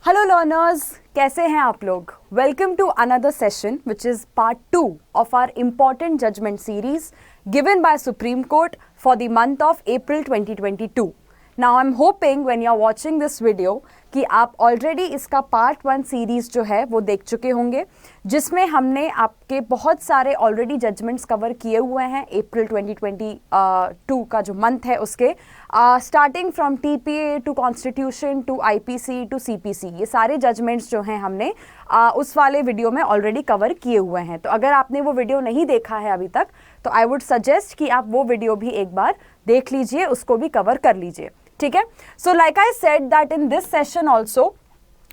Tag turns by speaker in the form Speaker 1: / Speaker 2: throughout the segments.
Speaker 1: Hello learners, कैसे हैं आप लोग? Welcome to another session which is part 2 of our important judgment series given by Supreme Court for the month of April 2022. Now I am hoping when you are watching this video कि आप already इसका part 1 series जो है वो देख चुके होंगे, जिसमें हमने आपके बहुत सारे ऑलरेडी जजमेंट्स कवर किए हुए हैं अप्रैल 2022 का जो मंथ है उसके, starting from TPA to constitution to IPC to CPC. ये सारे जजमेंट्स जो हैं हमने उस वाले वीडियो में ऑलरेडी कवर किए हुए हैं. तो अगर आपने वो वीडियो नहीं देखा है अभी तक तो आई वुड सजेस्ट कि आप वो वीडियो भी एक बार देख लीजिए, उसको भी कवर कर लीजिए. ठीक है. So like I said that in this session also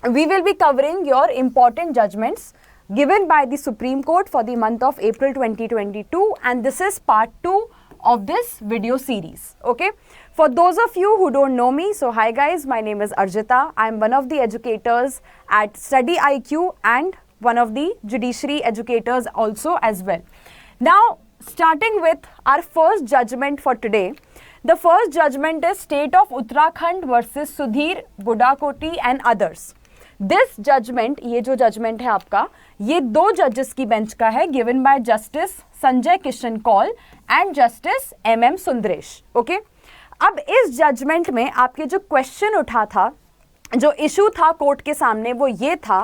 Speaker 1: we will be covering your important judgments given by the Supreme Court for the month of April 2022, and this is part 2 of this video series. Okay, for those of you who don't know me, so hi guys, my name is Arjita. I am one of the educators at Study IQ and one of the judiciary educators also as well. Now starting with our first judgment for today. The first judgment is State of Uttarakhand versus Sudhir Budakoti and others. This judgment, ये जो judgment है आपका, ये दो जजेस की bench का है, given by Justice Sanjay Kishan Kaul and Justice MM Sundresh. Okay, अब इस जजमेंट में आपके जो क्वेश्चन उठा था, जो इशू था कोर्ट के सामने, वो ये था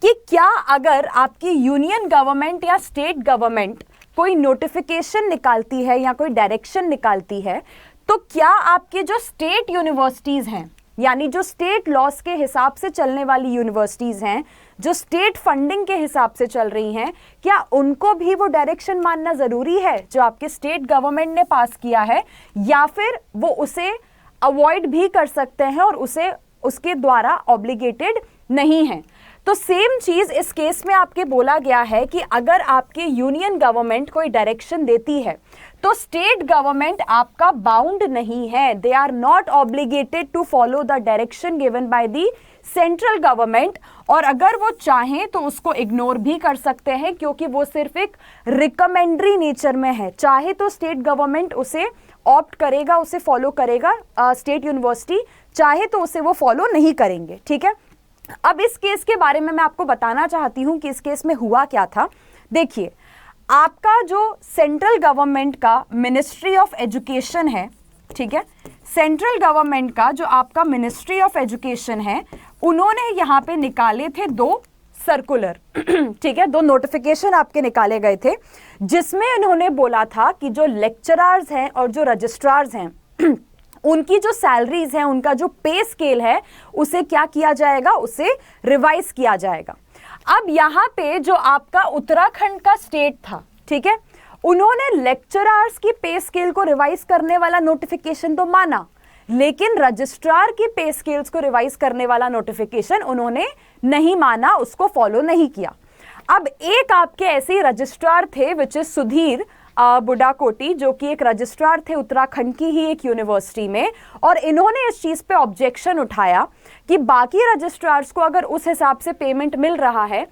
Speaker 1: कि क्या अगर आपकी यूनियन गवर्नमेंट या स्टेट गवर्नमेंट कोई नोटिफिकेशन निकालती है या कोई डायरेक्शन निकालती है, तो क्या आपके जो स्टेट यूनिवर्सिटीज़ हैं, यानी जो स्टेट लॉस के हिसाब से चलने वाली यूनिवर्सिटीज़ हैं, जो स्टेट फंडिंग के हिसाब से चल रही हैं, क्या उनको भी वो डायरेक्शन मानना ज़रूरी है जो आपके स्टेट गवर्नमेंट ने पास किया है, या फिर वो उसे अवॉइड भी कर सकते हैं और उसे उसके द्वारा ऑब्लिगेटेड नहीं है? तो सेम चीज़ इस केस में आपके बोला गया है कि अगर आपके यूनियन गवर्नमेंट कोई डायरेक्शन देती है तो स्टेट गवर्नमेंट आपका बाउंड नहीं है. They are not obligated to follow the direction given by the central government, और अगर वो चाहें तो उसको इग्नोर भी कर सकते हैं क्योंकि वो सिर्फ एक रिकमेंडरी नेचर में है. चाहे तो स्टेट गवर्नमेंट उसे ऑप्ट करेगा, उसे फॉलो करेगा स्टेट यूनिवर्सिटी, चाहे तो उसे वो फॉलो नहीं करेंगे. ठीक है. अब इस केस के बारे में मैं आपको बताना चाहती हूं कि इस केस में हुआ क्या था. देखिए, आपका जो सेंट्रल गवर्नमेंट का मिनिस्ट्री ऑफ एजुकेशन है, ठीक है, सेंट्रल गवर्नमेंट का जो आपका मिनिस्ट्री ऑफ एजुकेशन है, उन्होंने यहाँ पे निकाले थे दो सर्कुलर. ठीक है, दो नोटिफिकेशन आपके निकाले गए थे, जिसमें उन्होंने बोला था कि जो लेक्चरर्स हैं और जो रजिस्ट्रार्स हैं उनकी जो सैलरीज हैं, उनका जो पे स्केल है, उसे क्या किया जाएगा, उसे रिवाइज किया जाएगा. अब यहाँ पे जो आपका उत्तराखंड का स्टेट था, ठीक है, उन्होंने लेक्चरर्स की पे स्केल को रिवाइज करने वाला नोटिफिकेशन तो माना, लेकिन रजिस्ट्रार की पे स्केल्स को रिवाइज करने वाला नोटिफिकेशन उन्होंने नहीं माना, उसको फॉलो नहीं किया. अब एक आपके ऐसे रजिस्ट्रार थे विच इज सुधीर बुडाकोटी, जो कि एक रजिस्ट्रार थे उत्तराखंड की ही एक यूनिवर्सिटी में, और इन्होंने इस चीज़ पे ऑब्जेक्शन उठाया कि बाकी रजिस्ट्रार्स को अगर उस हिसाब से पेमेंट मिल रहा है,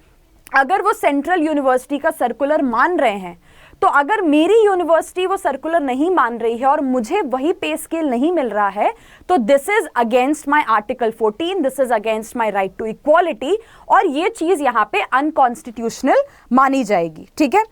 Speaker 1: अगर वो सेंट्रल यूनिवर्सिटी का सर्कुलर मान रहे हैं, तो अगर मेरी यूनिवर्सिटी वो सर्कुलर नहीं मान रही है और मुझे वही पे स्केल नहीं मिल रहा है, तो this is against my article 14, this is against my right to equality, और ये चीज़ यहाँ पे अनकॉन्स्टिट्यूशनल मानी जाएगी. ठीक है.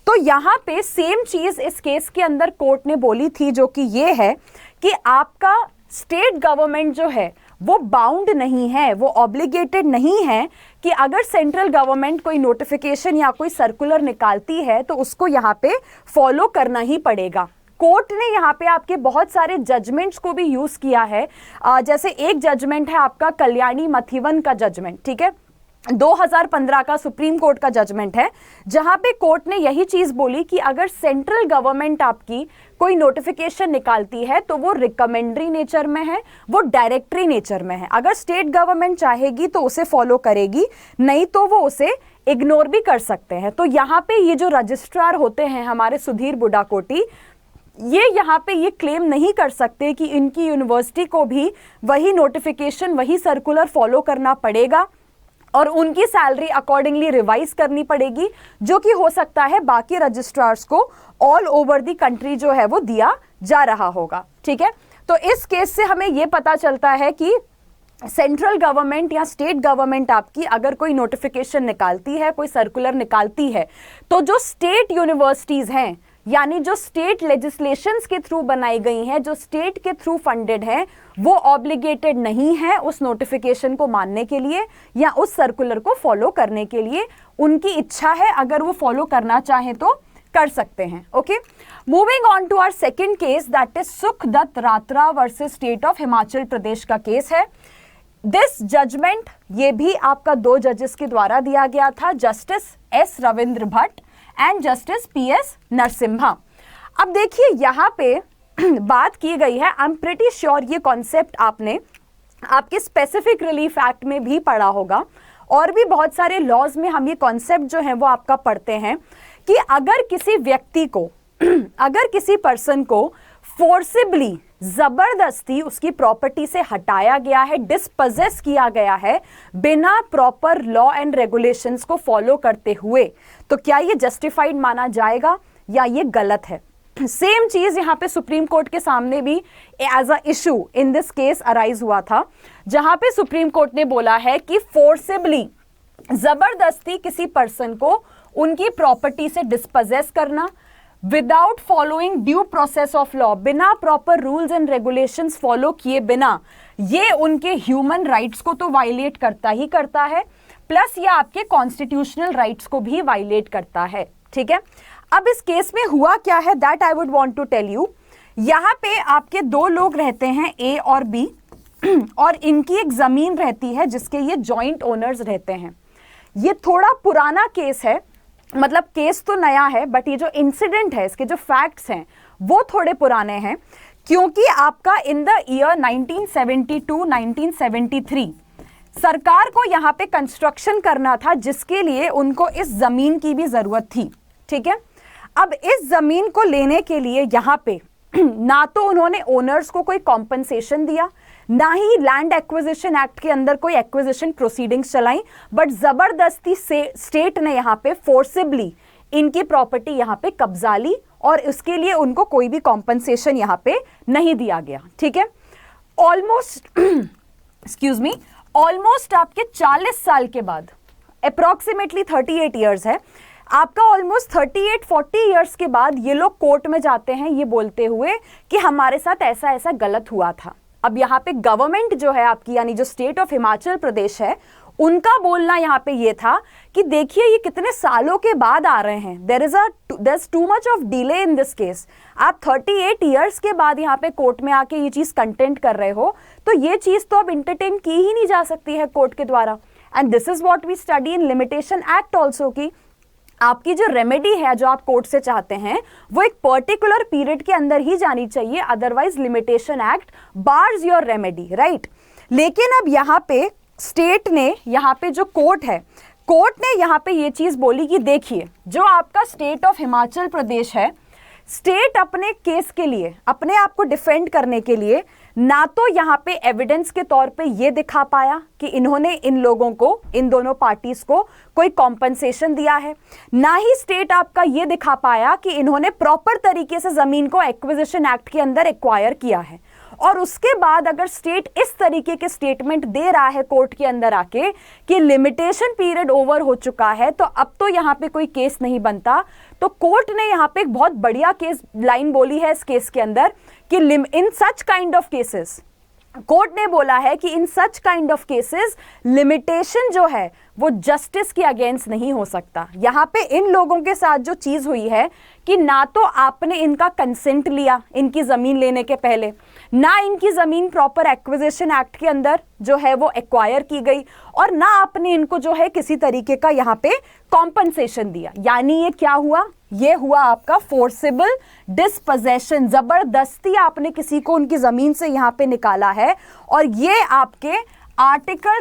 Speaker 1: तो यहाँ पे सेम चीज़ इस केस के अंदर कोर्ट ने बोली थी, जो कि ये है कि आपका स्टेट गवर्नमेंट जो है वो बाउंड नहीं है, वो ऑब्लिगेटेड नहीं है कि अगर सेंट्रल गवर्नमेंट कोई नोटिफिकेशन या कोई सर्कुलर निकालती है तो उसको यहाँ पे फॉलो करना ही पड़ेगा. कोर्ट ने यहाँ पे आपके बहुत सारे जजमेंट्स को भी यूज किया है. जैसे एक जजमेंट है आपका कल्याणी मथिवन का जजमेंट, ठीक है, 2015 का सुप्रीम कोर्ट का जजमेंट है, जहां पे कोर्ट ने यही चीज बोली कि अगर सेंट्रल गवर्नमेंट आपकी कोई नोटिफिकेशन निकालती है तो वो रिकमेंडरी नेचर में है, वो डायरेक्टरी नेचर में है. अगर स्टेट गवर्नमेंट चाहेगी तो उसे फॉलो करेगी, नहीं तो वो उसे इग्नोर भी कर सकते हैं. तो यहाँ पे ये जो रजिस्ट्रार होते हैं हमारे सुधीर बुडाकोटी, ये यहाँ पे ये क्लेम नहीं कर सकते कि इनकी यूनिवर्सिटी को भी वही नोटिफिकेशन, वही सर्कुलर फॉलो करना पड़ेगा और उनकी सैलरी अकॉर्डिंगली रिवाइज करनी पड़ेगी, जो कि हो सकता है बाकी रजिस्ट्रार्स को ऑल ओवर द कंट्री जो है वो दिया जा रहा होगा. ठीक है. तो इस केस से हमें ये पता चलता है कि सेंट्रल गवर्नमेंट या स्टेट गवर्नमेंट आपकी अगर कोई नोटिफिकेशन निकालती है, कोई सर्कुलर निकालती है, तो जो स्टेट यूनिवर्सिटीज हैं, यानी जो स्टेट लेजिस्लेशंस के थ्रू बनाई गई हैं, जो स्टेट के थ्रू फंडेड हैं, वो ऑब्लिगेटेड नहीं है उस नोटिफिकेशन को मानने के लिए या उस सर्कुलर को फॉलो करने के लिए। उनकी इच्छा है, अगर वो फॉलो करना चाहें तो कर सकते हैं। Okay, moving on to our second case, that is Sukhdatt Ratra versus state of Himachal Pradesh का केस है। दिस जजमेंट, ये भी आपका 2 जजेस के द्वारा दिया गया था, justice S Ravindra Bhatt and justice PS Narasimha. अब देखिए यहाँ पे बात की गई है, आई एम प्रिटी श्योर ये कॉन्सेप्ट आपने आपके स्पेसिफिक रिलीफ एक्ट में भी पढ़ा होगा, और भी बहुत सारे लॉज में हम ये कॉन्सेप्ट जो है वो आपका पढ़ते हैं कि अगर किसी व्यक्ति को अगर किसी पर्सन को फोर्सिबली, जबरदस्ती उसकी प्रॉपर्टी से हटाया गया है, डिस्पोजेस किया गया है बिना प्रॉपर लॉ एंड रेगुलेशंस को फॉलो करते हुए, तो क्या ये जस्टिफाइड माना जाएगा या ये गलत है? सेम चीज यहां पे सुप्रीम कोर्ट के सामने भी as a issue in this case arise हुआ था, जहां पे सुप्रीम कोर्ट ने बोला है कि फोर्सिबली, जबरदस्ती किसी पर्सन को उनकी प्रॉपर्टी से डिस्पोजेस करना without following due process of law, बिना proper rules and regulations follow किए बिना, ये उनके ह्यूमन राइट्स को तो वायलेट करता ही करता है, प्लस ये आपके कॉन्स्टिट्यूशनल राइट्स को भी वायलेट करता है। ठीक है, अब इस केस में हुआ क्या है, that I would want to tell you. यहाँ पे आपके 2 लोग रहते हैं, ए और बी, और इनकी एक जमीन रहती है जिसके ये जॉइंट ओनर्स रहते हैं। ये थोड़ा पुराना केस है, मतलब केस तो नया है, बट ये जो इंसिडेंट है, इसके जो फैक्ट्स हैं वो थोड़े पुराने हैं, क्योंकि आपका इन द ईयर 1972-1973 सरकार को यहाँ पे कंस्ट्रक्शन करना था, जिसके लिए उनको इस जमीन की भी जरूरत थी। ठीक है, अब इस जमीन को लेने के लिए यहाँ पे ना तो उन्होंने ओनर्स को कोई कॉम्पनसेशन दिया, ना ही लैंड एक्विजिशन एक्ट के अंदर कोई एक्विजिशन प्रोसीडिंग्स चलाई, बट जबरदस्ती से स्टेट ने यहाँ पे फोर्सिबली इनकी प्रॉपर्टी यहाँ पे कब्जा ली, और इसके लिए उनको कोई भी कॉम्पनसेशन यहाँ पे नहीं दिया गया। ठीक है, ऑलमोस्ट एक्सक्यूज मी, ऑलमोस्ट आपके 40 साल के बाद, अप्रोक्सीमेटली 38 ईयर्स है आपका, ऑलमोस्ट 38-40 ईयर्स के बाद ये लोग कोर्ट में जाते हैं ये बोलते हुए कि हमारे साथ ऐसा ऐसा गलत हुआ था। अब यहाँ पे गवर्नमेंट जो है आपकी, यानी जो स्टेट ऑफ हिमाचल प्रदेश है, उनका बोलना यहाँ पे ये था कि देखिए ये कितने सालों के बाद आ रहे हैं, there is too much of delay in this case. आप 38 ईयर्स के बाद यहाँ पे कोर्ट में आके ये चीज कंटेंट कर रहे हो, तो ये चीज तो अब इंटरटेन की ही नहीं जा सकती है कोर्ट के द्वारा। And this is what we study in limitation act also, की आपकी जो रेमेडी है जो आप कोर्ट से चाहते हैं वो एक पर्टिकुलर पीरियड के अंदर ही जानी चाहिए, otherwise limitation act bars your remedy, right. लेकिन अब यहाँ पे स्टेट ने, यहाँ पे जो कोर्ट है, कोर्ट ने यहाँ पे ये चीज बोली कि देखिए जो आपका स्टेट ऑफ हिमाचल प्रदेश है, स्टेट अपने केस के लिए, अपने आप को डिफेंड करने के लिए ना तो यहाँ पे एविडेंस के तौर पे ये दिखा पाया कि इन्होंने इन लोगों को, इन दोनों पार्टीज को कोई कॉम्पनसेशन दिया है, ना ही स्टेट आपका ये दिखा पाया कि इन्होंने प्रॉपर तरीके से जमीन को एक्विजिशन एक्ट के अंदर एक्वायर किया है। और उसके बाद अगर स्टेट इस तरीके के स्टेटमेंट दे रहा है कोर्ट के अंदर आके कि लिमिटेशन पीरियड ओवर हो चुका है, तो अब तो यहाँ पे कोई केस नहीं बनता, तो कोर्ट ने यहाँ पे एक बहुत बढ़िया केस लाइन बोली है इस केस के अंदर कि in such kind of cases, court ने बोला है कि in such kind of cases limitation जो है वो जस्टिस के अगेंस्ट नहीं हो सकता। यहाँ पे इन लोगों के साथ जो चीज हुई है कि ना तो आपने इनका कंसेंट लिया इनकी जमीन लेने के पहले, ना इनकी जमीन प्रॉपर एक्विजिशन एक्ट के अंदर जो है वो एक्वायर की गई, और ना आपने इनको जो है किसी तरीके का यहाँ पे कॉम्पनसेशन दिया। यानी ये क्या हुआ, ये हुआ आपका फोर्सिबल डिस्पोजेशन, जबरदस्ती आपने किसी को उनकी जमीन से यहाँ पे निकाला है, और ये आपके आर्टिकल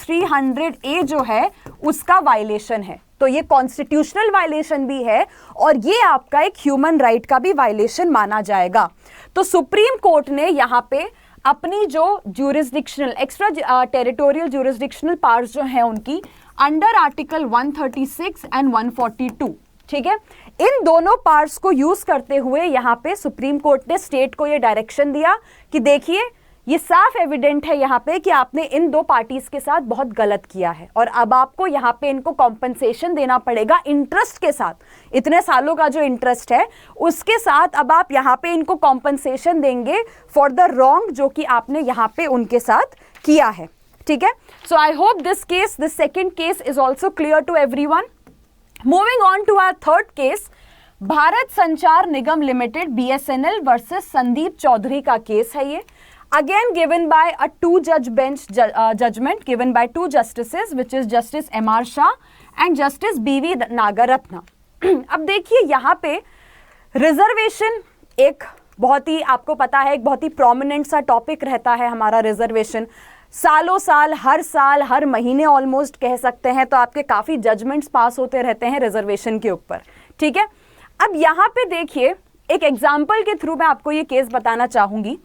Speaker 1: 300A जो है उसका वायलेशन है। तो ये कॉन्स्टिट्यूशनल वायलेशन भी है और ये आपका एक ह्यूमन राइट का भी वायलेशन माना जाएगा। तो सुप्रीम कोर्ट ने यहाँ पे अपनी जो jurisdictional, extra territorial jurisdictional powers जो हैं उनकी अंडर आर्टिकल 136 एंड 142, ठीक है, इन दोनों पार्ट्स को यूज करते हुए यहाँ पे सुप्रीम कोर्ट ने स्टेट को ये डायरेक्शन दिया कि देखिए ये साफ एविडेंट है यहाँ पे कि आपने इन दो पार्टीज के साथ बहुत गलत किया है और अब आपको यहाँ पे इनको कॉम्पनसेशन देना पड़ेगा इंटरेस्ट के साथ। इतने सालों का जो इंटरेस्ट है उसके साथ अब आप यहाँ पे इनको कॉम्पनसेशन देंगे फॉर द रॉन्ग जो कि आपने यहाँ पे उनके साथ किया है। ठीक है, so I hope this second case is also clear to everyone. Moving on to our third case, Bharat Sanchar Nigam limited BSNL versus Sandeep Chaudhary का केस है ये। Again given by a two-judge bench judgment given by two justices, which is Justice M.R. Shah and Justice B.V. Nagaratna. अब देखिए यहाँ पे reservation एक बहुत ही, आपको पता है, एक बहुत ही प्रोमिनेंट सा टॉपिक रहता है हमारा रिजर्वेशन। सालों साल, हर महीने ऑलमोस्ट कह सकते हैं तो आपके काफ़ी जजमेंट्स पास होते रहते हैं रिजर्वेशन के ऊपर। ठीक है, अब यहाँ पे देखिए एक एग्जाम्पल के थ्रू मैं आपको ये केस बताना चाहूँगी।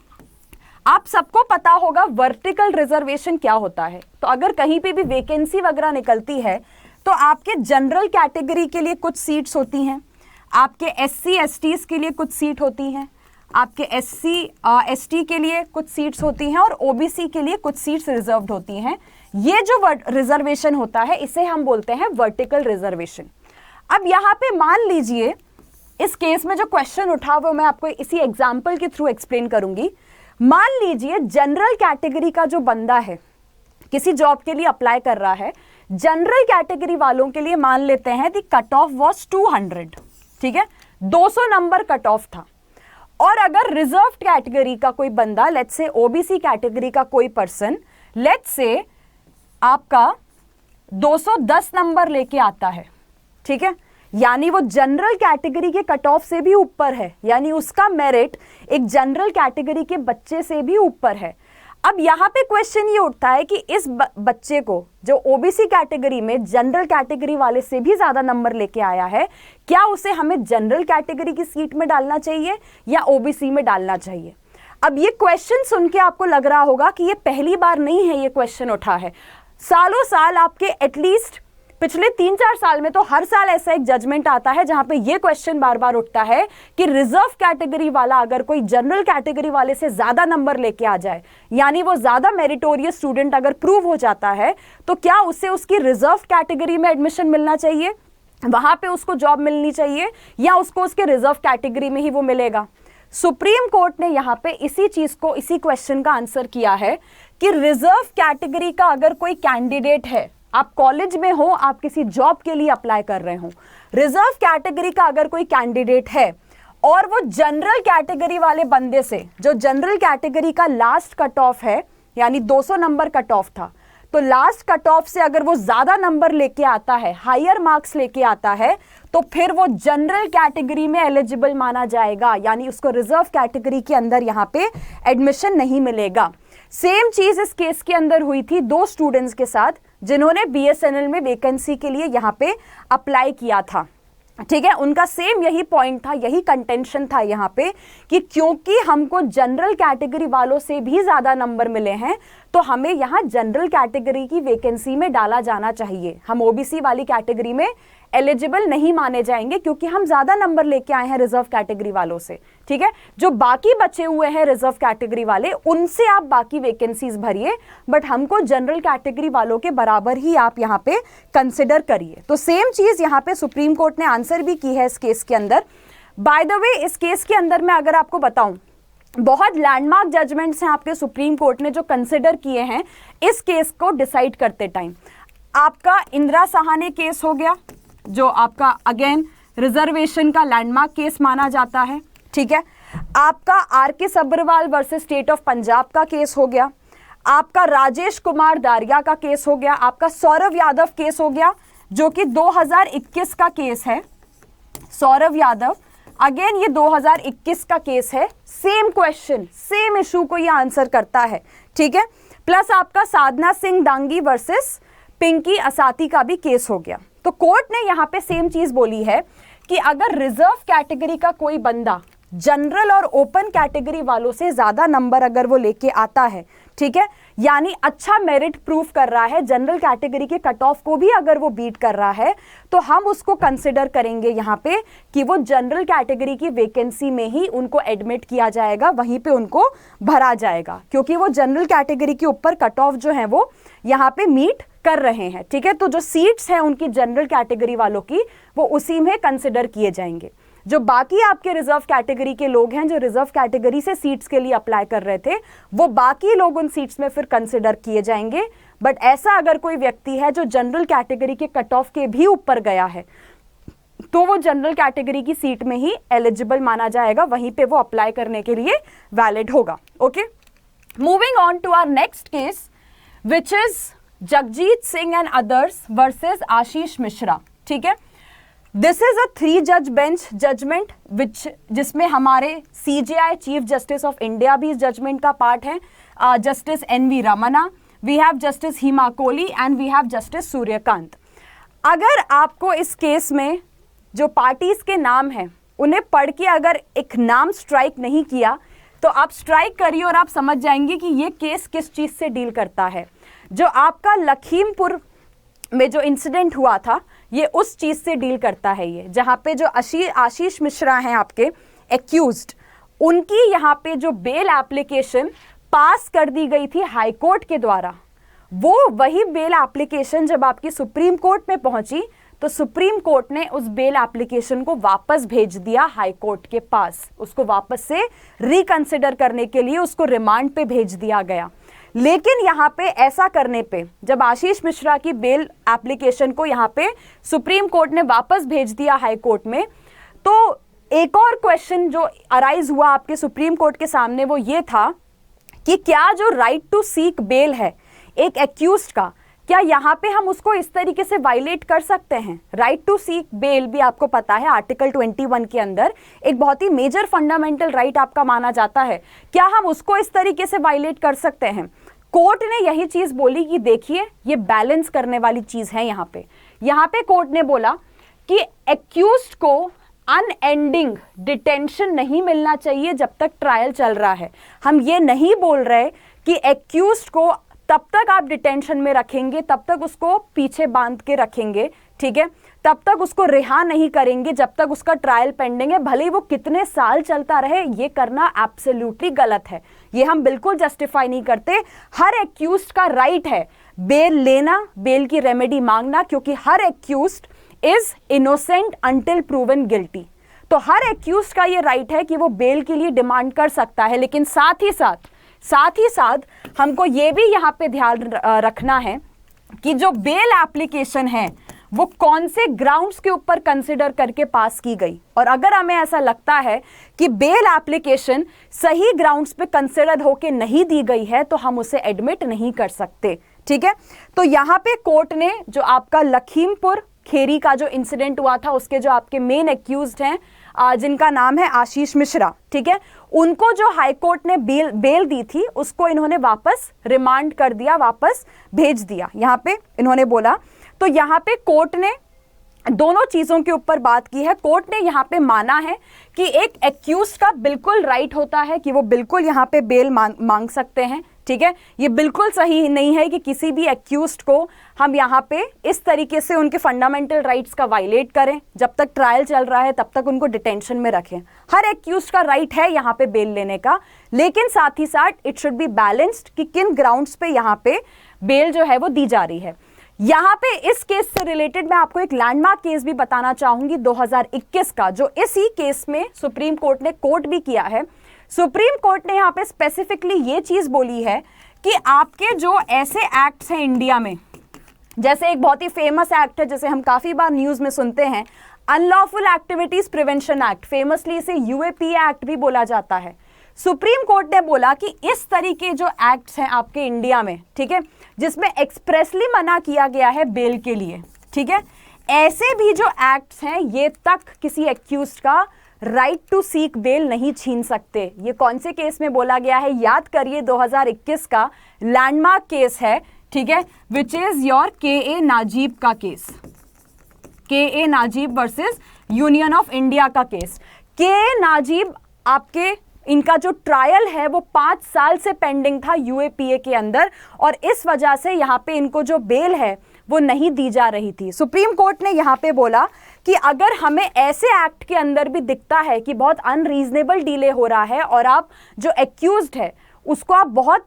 Speaker 1: आप सबको पता होगा वर्टिकल रिजर्वेशन क्या होता है। तो अगर कहीं पे भी वैकेंसी वगैरह निकलती है तो आपके जनरल कैटेगरी के लिए कुछ सीट्स होती हैं, आपके SC STs के लिए कुछ सीट होती हैं, आपके SC ST के लिए कुछ सीट्स होती हैं और OBC के लिए कुछ सीट्स रिजर्व्ड होती हैं। ये जो रिजर्वेशन होता है इसे हम बोलते हैं वर्टिकल रिजर्वेशन। अब यहाँ पे मान लीजिए इस केस में जो क्वेश्चन उठा वो मैं आपको इसी एग्जाम्पल के थ्रू एक्सप्लेन करूंगी। मान लीजिए जनरल कैटेगरी का जो बंदा है किसी जॉब के लिए अप्लाई कर रहा है, जनरल कैटेगरी वालों के लिए मान लेते हैं दी कट ऑफ वॉज 200। ठीक है, 200 नंबर कट ऑफ था। और अगर रिजर्व कैटेगरी का कोई बंदा, लेट्स से OBC कैटेगरी का कोई पर्सन, लेट्स से आपका 210 नंबर लेके आता है, ठीक है, यानी वो जनरल कैटेगरी के कट ऑफ से भी ऊपर है, यानी उसका मेरिट एक जनरल कैटेगरी के बच्चे से भी ऊपर है। अब यहाँ पे क्वेश्चन ये उठता है कि इस बच्चे को जो OBC कैटेगरी में जनरल कैटेगरी वाले से भी ज्यादा नंबर लेके आया है, क्या उसे हमें जनरल कैटेगरी की सीट में डालना चाहिए या OBC में डालना चाहिए? अब ये क्वेश्चन सुन के आपको लग रहा होगा कि ये पहली बार नहीं है ये क्वेश्चन उठा है। सालों साल आपके एटलीस्ट पिछले 3-4 साल में तो हर साल ऐसा एक जजमेंट आता है जहां पे ये क्वेश्चन बार बार उठता है कि रिजर्व कैटेगरी वाला अगर कोई जनरल कैटेगरी वाले से ज्यादा नंबर लेके आ जाए, यानी वो ज्यादा मेरिटोरियस स्टूडेंट अगर प्रूव हो जाता है, तो क्या उसे उसकी रिजर्व कैटेगरी में एडमिशन मिलना चाहिए, वहां पे उसको जॉब मिलनी चाहिए, या उसको उसके रिजर्व कैटेगरी में ही वो मिलेगा? सुप्रीम कोर्ट ने यहाँ पे इसी चीज को, इसी क्वेश्चन का आंसर किया है कि रिजर्व कैटेगरी का अगर कोई कैंडिडेट है, आप कॉलेज में हो, आप किसी जॉब के लिए अप्लाई कर रहे हो, रिजर्व कैटेगरी का अगर कोई कैंडिडेट है और वो जनरल कैटेगरी वाले बंदे से, जो जनरल कैटेगरी का लास्ट कट ऑफ है, यानी 200 नंबर कट ऑफ था, तो लास्ट कट ऑफ से अगर वो ज्यादा नंबर लेके आता है, हायर मार्क्स लेके आता है, तो फिर वो जनरल कैटेगरी में एलिजिबल माना जाएगा, यानी उसको रिजर्व कैटेगरी के अंदर यहाँ पे एडमिशन नहीं मिलेगा। सेम चीज इस केस के अंदर हुई थी 2 स्टूडेंट्स के साथ जिन्होंने BSNL में वैकेंसी के लिए यहाँ पे अप्लाई किया था। ठीक है, उनका सेम यही पॉइंट था, यही कंटेंशन था यहाँ पे कि क्योंकि हमको जनरल कैटेगरी वालों से भी ज्यादा नंबर मिले हैं तो हमें यहाँ जनरल कैटेगरी की वैकेंसी में डाला जाना चाहिए, हम OBC वाली कैटेगरी में एलिजिबल नहीं माने जाएंगे क्योंकि हम ज्यादा नंबर लेके आए हैं रिजर्व कैटेगरी वालों से। ठीक है, जो बाकी बचे हुए हैं रिजर्व कैटेगरी वाले, उनसे आप बाकी वैकेंसीज भरिए, बट हमको जनरल कैटेगरी वालों के बराबर ही आप यहाँ पे कंसिडर करिए। तो सेम चीज यहाँ पे सुप्रीम कोर्ट ने आंसर भी की है इस केस के अंदर। बाय द वे, इस केस के अंदर मैं अगर आपको बताऊं, बहुत लैंडमार्क जजमेंट्स हैं आपके सुप्रीम कोर्ट ने जो कंसिडर किए हैं इस केस को डिसाइड करते टाइम। आपका इंदिरा साहनी केस हो गया, जो आपका अगेन रिजर्वेशन का लैंडमार्क केस माना जाता है। ठीक है, आपका RK Sabharwal versus state of Punjab का केस हो गया, आपका राजेश कुमार दारिया का केस हो गया, आपका सौरभ यादव केस हो गया जो कि 2021 का केस है। सौरभ यादव, अगेन ये 2021 का केस है, सेम क्वेश्चन, सेम इशू को ये आंसर करता है। ठीक है, प्लस आपका साधना सिंह दांगी वर्सेस पिंकी असाती का भी केस हो गया। तो कोर्ट ने यहाँ पे सेम चीज बोली है कि अगर रिजर्व कैटेगरी का कोई बंदा जनरल और ओपन कैटेगरी वालों से ज्यादा नंबर अगर वो लेके आता है, ठीक है, यानी अच्छा मेरिट प्रूफ कर रहा है, जनरल कैटेगरी के कट ऑफ को भी अगर वो बीट कर रहा है, तो हम उसको कंसिडर करेंगे यहाँ पे कि वो जनरल कैटेगरी की वैकेंसी में ही उनको एडमिट किया जाएगा, वहीं पे उनको भरा जाएगा, क्योंकि वो जनरल कैटेगरी के ऊपर कट ऑफ जो है वो यहाँ पे मीट कर रहे हैं, ठीक है। तो जो सीट्स हैं उनकी जनरल कैटेगरी वालों की, वो उसी में कंसिडर किए जाएंगे। जो बाकी आपके रिजर्व कैटेगरी के लोग हैं, जो रिजर्व कैटेगरी से सीट्स के लिए अप्लाई कर रहे थे, वो बाकी लोग उन सीट्स में फिर कंसिडर किए जाएंगे। बट ऐसा अगर कोई व्यक्ति है जो जनरल कैटेगरी के कट ऑफ के भी ऊपर गया है, तो वो जनरल कैटेगरी की सीट में ही एलिजिबल माना जाएगा, वहीं पे वो अप्लाई करने के लिए वैलिड होगा। Okay, moving on to our next case which is Jagjit Singh and others versus Ashish Mishra, ठीक है। दिस इज अ 3 जज बेंच जजमेंट जिसमें हमारे CJI chief justice of India भी इस जजमेंट का पार्ट है, justice NV Ramana, we have justice Hima Kohli and we have justice Suryakant. अगर आपको इस केस में जो पार्टीज के नाम हैं उन्हें पढ़ के अगर एक नाम स्ट्राइक नहीं किया, तो आप स्ट्राइक करिए और आप समझ जाएंगे कि ये केस किस चीज से डील करता है। जो आपका लखीमपुर में जो इंसिडेंट हुआ था, ये उस चीज से डील करता है, ये जहां पे जो आशीष मिश्रा हैं आपके एक्यूज्ड, उनकी यहाँ पे जो बेल एप्लीकेशन पास कर दी गई थी हाई कोर्ट के द्वारा, वो वही बेल एप्लीकेशन जब आपकी सुप्रीम कोर्ट में पहुंची, तो सुप्रीम कोर्ट ने उस बेल एप्लीकेशन को वापस भेज दिया हाई कोर्ट के पास, उसको वापस से रिकंसिडर करने के लिए उसको रिमांड पे भेज दिया गया। लेकिन यहाँ पे ऐसा करने पे, जब आशीष मिश्रा की बेल एप्लीकेशन को यहाँ पे सुप्रीम कोर्ट ने वापस भेज दिया हाई कोर्ट में, तो एक और क्वेश्चन जो अराइज हुआ आपके सुप्रीम कोर्ट के सामने, वो ये था कि क्या जो राइट टू सीक बेल है एक एक्यूज्ड का, क्या यहाँ पे हम उसको इस तरीके से वायलेट कर सकते हैं? राइट टू सीक बेल भी आपको पता है आर्टिकल 21 के अंदर एक बहुत ही मेजर फंडामेंटल राइट आपका माना जाता है, क्या हम उसको इस तरीके से वायलेट कर सकते हैं? कोर्ट ने यही चीज बोली कि देखिए ये बैलेंस करने वाली चीज है। यहाँ पे कोर्ट ने बोला कि एक्यूज्ड को अनएंडिंग डिटेंशन नहीं मिलना चाहिए जब तक ट्रायल चल रहा है। हम ये नहीं बोल रहे कि एक्यूज्ड को तब तक आप डिटेंशन में रखेंगे, तब तक उसको पीछे बांध के रखेंगे, ठीक है, तब तक उसको रिहा नहीं करेंगे जब तक उसका ट्रायल पेंडिंग है, भले ही वो कितने साल चलता रहे। ये करना एब्सोल्युटली गलत है, ये हम बिल्कुल जस्टिफाई नहीं करते। हर एक्यूज्ड का राइट है बेल लेना, बेल की रेमेडी मांगना, क्योंकि हर accused is innocent until proven guilty. तो हर एक्यूज्ड का ये राइट है कि वो बेल के लिए डिमांड कर सकता है। लेकिन साथ ही साथ हमको ये भी यहाँ पे ध्यान रखना है कि जो बेल एप्लीकेशन है वो कौन से ग्राउंड्स के ऊपर कंसिडर करके पास की गई, और अगर हमें ऐसा लगता है कि बेल एप्लीकेशन सही ग्राउंड्स पे कंसिडर होके नहीं दी गई है, तो हम उसे एडमिट नहीं कर सकते, ठीक है। तो यहाँ पे कोर्ट ने जो आपका लखीमपुर खेरी का जो इंसिडेंट हुआ था, उसके जो आपके मेन एक्यूज्ड हैं जिनका नाम है आशीष मिश्रा, ठीक है, उनको जो हाई कोर्ट ने बेल दी थी उसको इन्होंने वापस रिमांड कर दिया, वापस भेज दिया। यहाँ पे इन्होंने बोला, तो यहाँ पे कोर्ट ने दोनों चीजों के ऊपर बात की है। कोर्ट ने यहाँ पे माना है कि एक एक्यूज्ड का बिल्कुल राइट होता है कि वो बिल्कुल यहाँ पे बेल मांग सकते हैं, ठीक है। ये बिल्कुल सही नहीं है कि किसी भी एक्यूज्ड को हम यहाँ पे इस तरीके से उनके फंडामेंटल राइट्स का वायलेट करें, जब तक ट्रायल चल रहा है तब तक उनको डिटेंशन में रखें। हर एक्यूज्ड का राइट है यहाँ पे बेल लेने का, लेकिन साथ ही साथ इट शुड बी बैलेंस्ड कि किन ग्राउंड्स पे यहाँ पे बेल जो है वो दी जा रही है। यहाँ पे इस केस से रिलेटेड मैं आपको एक लैंडमार्क केस भी बताना चाहूंगी 2021 का, जो इसी केस में सुप्रीम कोर्ट ने कोट भी किया है। सुप्रीम कोर्ट ने यहाँ पे स्पेसिफिकली ये चीज बोली है कि आपके जो ऐसे एक्ट्स हैं इंडिया में, जैसे एक बहुत ही फेमस एक्ट है जैसे हम काफी बार न्यूज में सुनते हैं, unlawful activities prevention act, famously इसे UAPA एक्ट भी बोला जाता है। सुप्रीम कोर्ट ने बोला कि इस तरीके जो एक्ट्स हैं आपके इंडिया में, ठीक है, जिसमें एक्सप्रेसली मना किया गया है बेल के लिए, ठीक है, ऐसे भी जो एक्ट्स हैं ये तक किसी एक्यूज्ड का राइट टू सीक बेल नहीं छीन सकते। ये कौन से केस में बोला गया है, याद करिए, 2021 का लैंडमार्क केस है, ठीक है, which is your KA Najeeb का case, KA Najeeb versus union of India का केस। KA नाजीब आपके इनका जो ट्रायल है वो 5 साल से पेंडिंग था यूएपीए के अंदर, और इस वजह से यहाँ पे इनको जो बेल है वो नहीं दी जा रही थी। सुप्रीम कोर्ट ने यहाँ पे बोला कि अगर हमें ऐसे एक्ट के अंदर भी दिखता है कि बहुत अनरीजनेबल डिले हो रहा है और आप जो एक्यूज्ड है उसको आप बहुत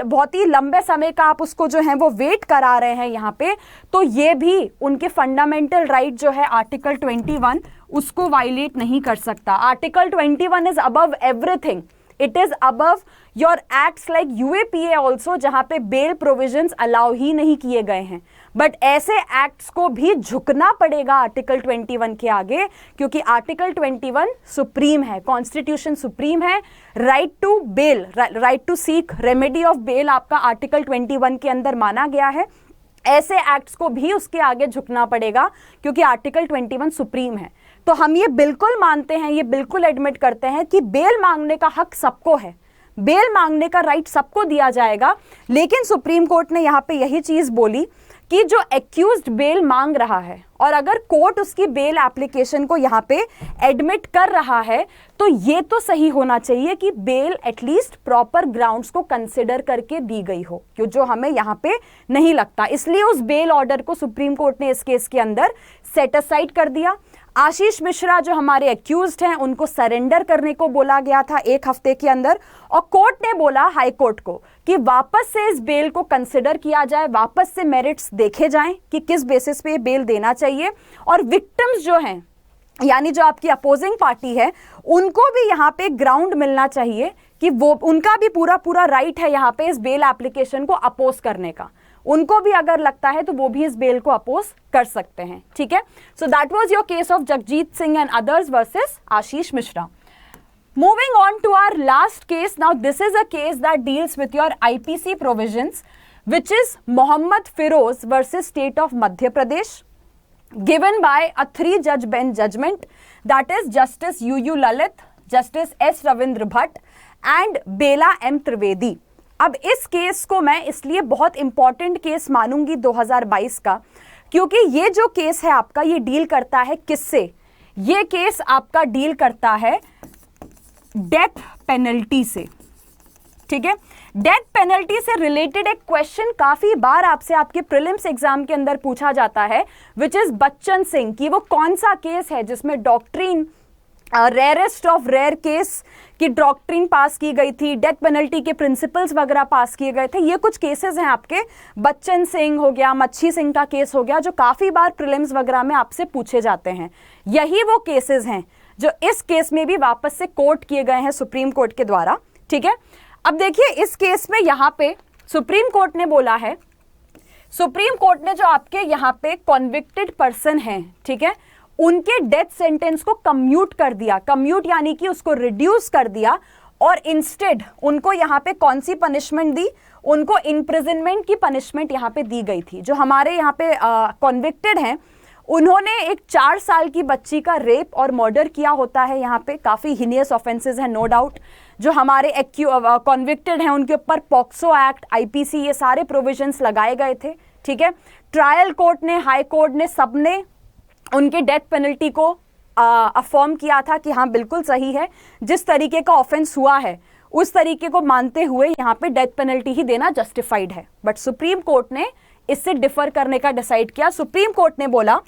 Speaker 1: बहुत ही लंबे समय का आप उसको जो है वो वेट करा रहे हैं यहाँ पे, तो ये भी उनके फंडामेंटल राइट जो है आर्टिकल 21 उसको वायलेट नहीं कर सकता। Article 21 is above everything, it is above your acts like UAPA also, जहां पे बेल प्रोविजंस अलाउ ही नहीं किए गए हैं। बट ऐसे एक्ट्स को भी झुकना पड़ेगा आर्टिकल 21 के आगे, क्योंकि आर्टिकल 21 सुप्रीम है, कॉन्स्टिट्यूशन सुप्रीम है। Right to bail, right to seek remedy of bail आपका आर्टिकल 21 के अंदर माना गया है। ऐसे एक्ट्स को भी उसके आगे झुकना पड़ेगा क्योंकि आर्टिकल 21 सुप्रीम है। तो हम ये बिल्कुल मानते हैं, ये बिल्कुल एडमिट करते हैं कि बेल मांगने का हक सबको है, बेल मांगने का राइट सबको दिया जाएगा। लेकिन सुप्रीम कोर्ट ने यहाँ पे यही चीज बोली कि जो एक्यूज्ड बेल मांग रहा है और अगर कोर्ट उसकी बेल एप्लीकेशन को यहाँ पे एडमिट कर रहा है, तो ये तो सही होना चाहिए कि बेल एटलीस्ट प्रॉपर ग्राउंड्स को कंसिडर करके दी गई हो, क्यों जो हमें यहाँ पे नहीं लगता। इसलिए उस बेल ऑर्डर को सुप्रीम कोर्ट ने इस केस के अंदर सेट असाइड कर दिया। आशीष मिश्रा जो हमारे एक्यूज्ड हैं उनको सरेंडर करने को बोला गया था 1 हफ्ते के अंदर, और कोर्ट ने बोला हाई कोर्ट को कि वापस से इस बेल को कंसिडर किया जाए, वापस से मेरिट्स देखे जाएं कि किस बेसिस पे बेल देना चाहिए। और विक्टिम्स जो हैं, यानी जो आपकी अपोजिंग पार्टी है, उनको भी यहाँ पे ग्राउंड मिलना चाहिए कि वो उनका भी पूरा राइट है यहाँ पे इस बेल एप्लीकेशन को अपोज करने का। उनको भी अगर लगता है तो वो भी इस बेल को अपोज कर सकते हैं। ठीक है, so that was your case of Jagjit Singh and others versus Ashish Mishra. Moving on to our last case, now this is a case that deals with your IPC provisions, which is Mohammad Firoz versus State of Madhya Pradesh, given by a 3-judge bench judgment, that is Justice U.U. Lalit, Justice S. Ravindra Bhatt and Bela M. Trivedi. अब इस case को मैं इसलिए बहुत important case मानूंगी 2022 का, क्योंकि ये जो केस है आपका, ये डील करता है किससे? ये केस आपका डील करता है डेथ पेनल्टी से। ठीक है, डेथ पेनल्टी से रिलेटेड एक क्वेश्चन काफी बार आपसे आपके प्रीलिम्स एग्जाम के अंदर पूछा जाता है, विच इज बच्चन सिंह, कि वो कौन सा केस है जिसमें doctrine rarest of rare case की डॉक्ट्रिन पास की गई थी, डेथ पेनल्टी के प्रिंसिपल्स वगैरह पास किए गए थे। ये कुछ केसेस हैं आपके, बच्चन सिंह हो गया, मच्छी सिंह का केस हो गया, जो काफी बार प्रीलिम्स वगैरह में आपसे पूछे जाते हैं। यही वो केसेस हैं जो इस केस में भी वापस से कोर्ट किए गए हैं सुप्रीम कोर्ट के द्वारा। ठीक है, अब देखिए इस केस में यहाँ पे सुप्रीम कोर्ट ने बोला है, सुप्रीम कोर्ट ने जो आपके यहाँ पे कॉन्विक्टेड पर्सन हैं, ठीक है, उनके डेथ सेंटेंस को कम्यूट कर दिया। कम्यूट यानी कि उसको रिड्यूस कर दिया, और इंस्टेड उनको यहाँ पे कौन सी पनिशमेंट दी? उनको इम्प्रिजनमेंट की पनिशमेंट यहाँ पे दी गई थी। जो हमारे यहाँ पे कॉन्विक्टेड हैं, उन्होंने एक 4 साल की बच्ची का रेप और मर्डर किया होता है। यहाँ पे काफी हिनियस ऑफेंसेस हैं, नो डाउट। जो हमारे कॉन्विक्टेड हैं उनके ऊपर पॉक्सो एक्ट, आईपीसी, ये सारे प्रोविजंस लगाए गए थे। ठीक है, ट्रायल कोर्ट ने, हाई कोर्ट ने, सबने उनके डेथ पेनल्टी को अफर्म किया था कि हाँ बिल्कुल सही है, जिस तरीके का ऑफेंस हुआ है उस तरीके को मानते हुए यहाँ पे डेथ पेनल्टी ही देना जस्टिफाइड है। बट सुप्रीम कोर्ट ने इससे डिफर करने का डिसाइड किया। सुप्रीम कोर्ट ने बोला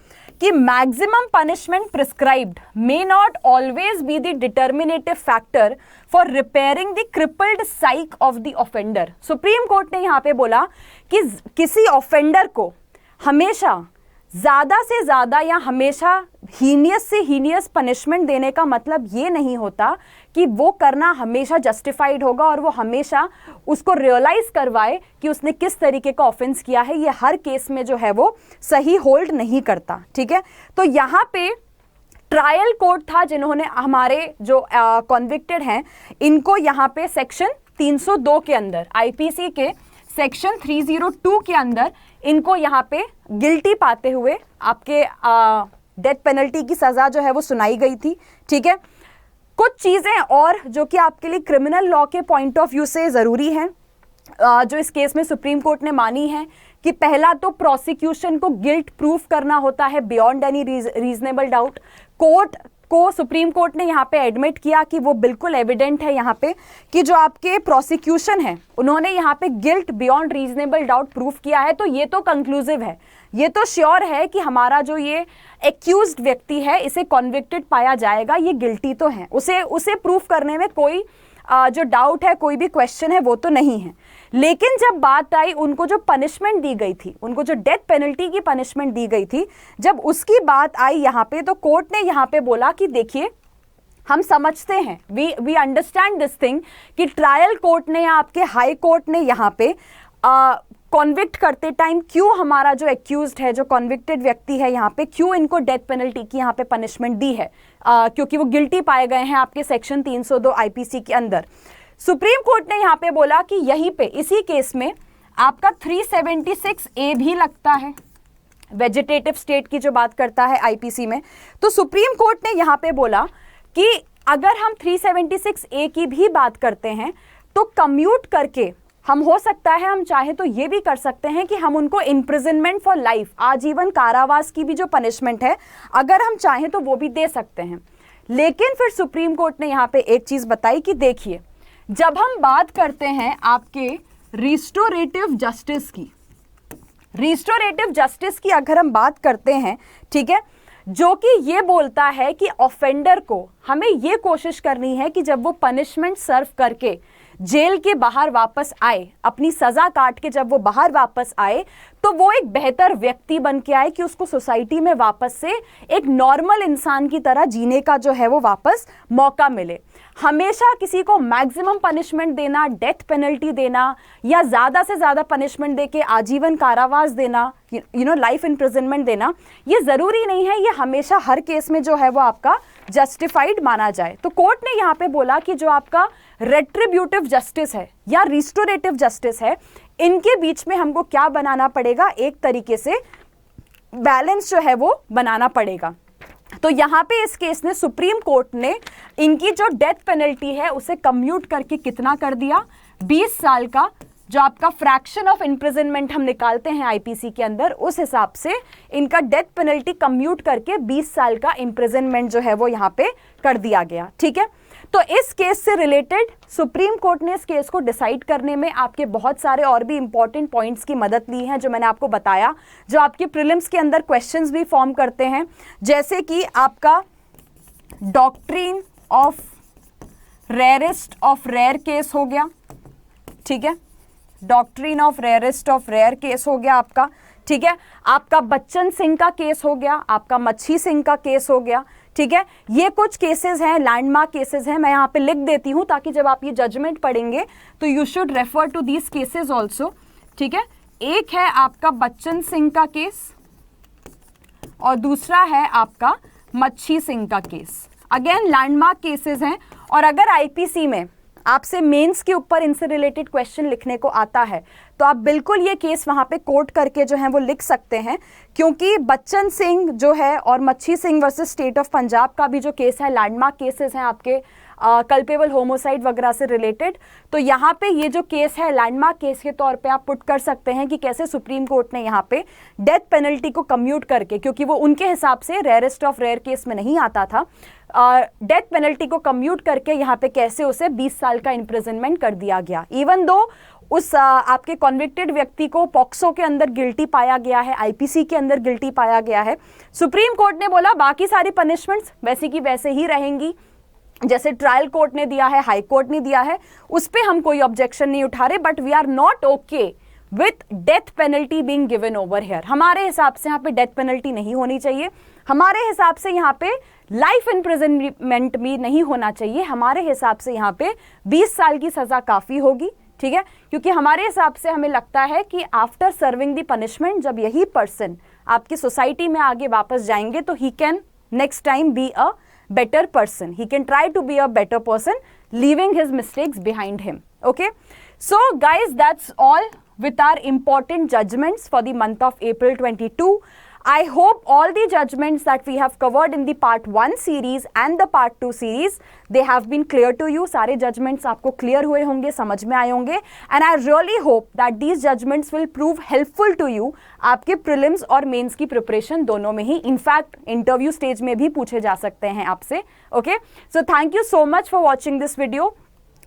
Speaker 1: कि maximum punishment prescribed may not always be the determinative factor for repairing the crippled psyche of the offender. Supreme Court ने यहाँ पे बोला कि किसी ऑफेंडर को हमेशा ज्यादा से ज्यादा या हमेशा हीनियस से हीनियस पनिशमेंट देने का मतलब ये नहीं होता कि वो करना हमेशा जस्टिफाइड होगा और वो हमेशा उसको रियलाइज करवाए कि उसने किस तरीके का ऑफेंस किया है। ये हर केस में जो है वो सही होल्ड नहीं करता। ठीक है, तो यहाँ पे ट्रायल कोर्ट था जिन्होंने हमारे जो कॉन्विक्टेड हैं इनको यहाँ पे सेक्शन 302 के अंदर, आईपीसी के सेक्शन 302 के अंदर इनको यहाँ पे गिल्टी पाते हुए आपके डेथ पेनल्टी की सजा जो है वो सुनाई गई थी। ठीक है, कुछ चीजें और जो कि आपके लिए क्रिमिनल लॉ के पॉइंट ऑफ व्यू से जरूरी हैं, जो इस केस में सुप्रीम कोर्ट ने मानी है कि पहला तो प्रोसिक्यूशन को गिल्ट प्रूफ करना होता है beyond any reasonable doubt. Court को सुप्रीम कोर्ट ने यहाँ पे एडमिट किया कि वो बिल्कुल एविडेंट है यहाँ पे कि जो आपके प्रोसिक्यूशन है उन्होंने यहाँ पे guilt beyond reasonable doubt proof किया है, तो ये तो कंक्लूसिव है, ये तो श्योर है कि हमारा जो ये एक्यूज्ड व्यक्ति है इसे कॉन्विक्टेड पाया जाएगा, ये गिल्टी तो है, उसे प्रूफ करने में कोई जो डाउट है, कोई भी क्वेश्चन है वो तो नहीं है। लेकिन जब बात आई उनको जो पनिशमेंट दी गई थी, उनको जो डेथ पेनल्टी की पनिशमेंट दी गई थी, जब उसकी बात आई यहाँ पे, तो कोर्ट ने यहाँ पे बोला कि देखिए हम समझते हैं, वी अंडरस्टैंड दिस थिंग कि ट्रायल कोर्ट ने या आपके हाई कोर्ट ने यहाँ पे कॉन्विक्ट करते टाइम क्यों हमारा जो एक्यूज्ड है, जो कॉन्विक्टेड व्यक्ति है यहाँ पे, क्यों इनको डेथ पेनल्टी की यहाँ पे पनिशमेंट दी है, क्योंकि वो गिल्टी पाए गए हैं आपके सेक्शन 302 आईपीसी के अंदर। सुप्रीम कोर्ट ने यहाँ पे बोला कि यहीं पे इसी केस में आपका 376A भी लगता है, वेजिटेटिव स्टेट की जो बात करता है आईपीसी में। तो सुप्रीम कोर्ट ने यहाँ पे बोला कि अगर हम 376A की भी बात करते हैं तो कम्यूट करके हम, हो सकता है हम चाहे तो ये भी कर सकते हैं कि हम उनको इम्प्रिजनमेंट फॉर लाइफ, आजीवन कारावास की भी जो पनिशमेंट है अगर हम चाहें तो वो भी दे सकते हैं। लेकिन फिर सुप्रीम कोर्ट ने यहाँ पे एक चीज बताई कि देखिए, जब हम बात करते हैं आपके रिस्टोरेटिव जस्टिस की अगर हम बात करते हैं, ठीक है, जो कि ये बोलता है कि ऑफेंडर को हमें ये कोशिश करनी है कि जब वो पनिशमेंट सर्व करके जेल के बाहर वापस आए, अपनी सजा काट के जब वो बाहर वापस आए, तो वो एक बेहतर व्यक्ति बन के आए, कि उसको सोसाइटी में वापस से एक नॉर्मल इंसान की तरह जीने का जो है वो वापस मौका मिले। हमेशा किसी को मैक्सिमम पनिशमेंट देना, डेथ पेनल्टी देना, या ज़्यादा से ज़्यादा पनिशमेंट देके आजीवन कारावास देना, लाइफ इम्प्रिजनमेंट देना, ये ज़रूरी नहीं है, ये हमेशा हर केस में जो है वो आपका जस्टिफाइड माना जाए। तो कोर्ट ने यहाँ पे बोला कि जो आपका रेट्रिब्यूटिव जस्टिस है या रिस्टोरेटिव जस्टिस है, इनके बीच में हमको क्या बनाना पड़ेगा, एक तरीके से बैलेंस जो है वो बनाना पड़ेगा। तो यहाँ पे इस केस ने सुप्रीम कोर्ट ने इनकी जो डेथ पेनल्टी है उसे कम्यूट करके कितना कर दिया, 20 साल का जो आपका फ्रैक्शन ऑफ इम्प्रिजनमेंट हम निकालते हैं आईपीसी के अंदर, उस हिसाब से इनका डेथ पेनल्टी कम्यूट करके 20 साल का इम्प्रिजनमेंट जो है वो यहाँ पे कर दिया गया। ठीक है, तो इस केस से रिलेटेड सुप्रीम कोर्ट ने इस केस को डिसाइड करने में आपके बहुत सारे और भी इंपॉर्टेंट पॉइंट्स की मदद ली है, जो मैंने आपको बताया, जो आपके प्रीलिम्स के अंदर क्वेश्चंस भी फॉर्म करते हैं, जैसे कि आपका doctrine of rarest of rare case हो गया। ठीक है, doctrine of rarest of rare case हो गया आपका। ठीक है, आपका बच्चन सिंह का केस हो गया, आपका मच्छी सिंह का केस हो गया। ठीक है, ये कुछ केसेस हैं, लैंडमार्क केसेस हैं, मैं यहाँ पे लिख देती हूँ ताकि जब आप ये जजमेंट पढ़ेंगे तो you should refer to these cases also. ठीक है, एक है आपका बच्चन सिंह का केस और दूसरा है आपका मच्छी सिंह का केस। अगेन लैंडमार्क केसेस हैं, और अगर आईपीसी में आपसे मेंस के ऊपर इनसे रिलेटेड क्वेश्चन लिखने को आता है तो आप बिल्कुल ये केस वहाँ पे कोट करके जो है वो लिख सकते हैं, क्योंकि बच्चन सिंह जो है और मच्छी Singh versus state of Punjab का भी जो केस है, लैंडमार्क केसेस हैं आपके कल्पेबल होमोसाइड वगैरह से रिलेटेड। तो यहाँ पे ये जो केस है लैंडमार्क केस के तौर पे आप पुट कर सकते हैं कि कैसे सुप्रीम कोर्ट ने यहाँ पे डेथ पेनल्टी को कम्यूट करके, क्योंकि वो उनके हिसाब से रेयरेस्ट ऑफ रेयर केस में नहीं आता था, डेथ पेनल्टी को कम्यूट करके यहाँ पे कैसे उसे 20 साल का इम्प्रिजनमेंट कर दिया गया। इवन दो उस आपके कॉन्विक्टेड व्यक्ति को पॉक्सो के अंदर गिल्टी पाया गया है, आईपीसी के अंदर गिल्टी पाया गया है, सुप्रीम कोर्ट ने बोला बाकी सारी पनिशमेंट्स वैसे की वैसे ही रहेंगी, जैसे ट्रायल कोर्ट ने दिया है, हाई कोर्ट ने दिया है, उस पर हम कोई ऑब्जेक्शन नहीं उठा रहे, but we are not okay with death penalty being given over here. हमारे हिसाब से यहाँ पे डेथ पेनल्टी नहीं होनी चाहिए, हमारे हिसाब से यहाँ पे लाइफ इम्प्रिजनमेंट भी नहीं होना चाहिए, हमारे हिसाब से यहाँ पे 20 साल की सजा काफी होगी। ठीक है, क्योंकि हमारे हिसाब से हमें लगता है कि आफ्टर सर्विंग द पनिशमेंट जब यही पर्सन आपकी सोसाइटी में आगे वापस जाएंगे तो he can next time be a better person, he can try to be a better person, leaving his mistakes behind him. Okay, so guys, that's all with our important judgments for the month of April 22. I hope all the judgments that we have covered in the part 1 series and the part 2 series, they have been clear to you. सारे judgments आपको clear हुए होंगे, समझ में आए होंगे. And I really hope that these judgments will prove helpful to you. आपके prelims और mains की preparation दोनों में ही, in fact interview stage में भी पूछे जा सकते हैं आपसे. Okay, so thank you so much for watching this video.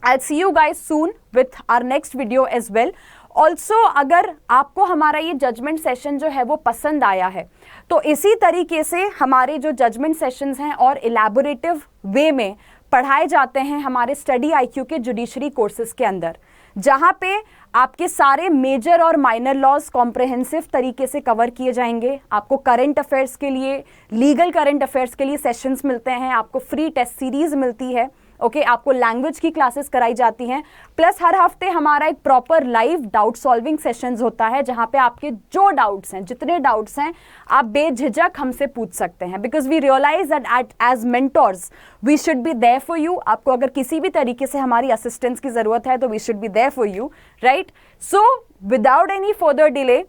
Speaker 1: I'll see you guys soon with our next video as well. Also अगर आपको हमारा ये जजमेंट सेशन जो है वो पसंद आया है, तो इसी तरीके से हमारे जो जजमेंट सेशंस हैं और इलेबोरेटिव वे में पढ़ाए जाते हैं हमारे स्टडी आईक्यू के जुडिशरी कोर्सेज के अंदर, जहाँ पे आपके सारे मेजर और माइनर लॉज कॉम्प्रहेंसिव तरीके से कवर किए जाएंगे. आपको करंट अफेयर्स के लिए, लीगल करंट अफेयर्स के लिए सेशंस मिलते हैं, आपको फ्री टेस्ट सीरीज मिलती है. ओके, आपको लैंग्वेज की क्लासेस कराई जाती हैं, प्लस हर हफ्ते हमारा एक proper live doubt solving sessions होता है, जहां पे आपके जो डाउट्स हैं, जितने डाउट्स हैं, आप बेझिझक हमसे पूछ सकते हैं. Because we realise that as mentors we should be there for you. आपको अगर किसी भी तरीके से हमारी असिस्टेंस की जरूरत है तो we should be there for you, right? So without any further delay,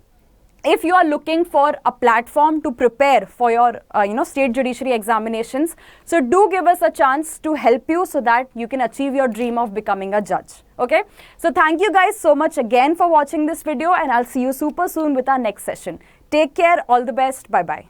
Speaker 1: if you are looking for a platform to prepare for your state judiciary examinations, so do give us a chance to help you so that you can achieve your dream of becoming a judge. Okay, so thank you guys so much again for watching this video, and I'll see you super soon with our next session. Take care, all the best, bye bye.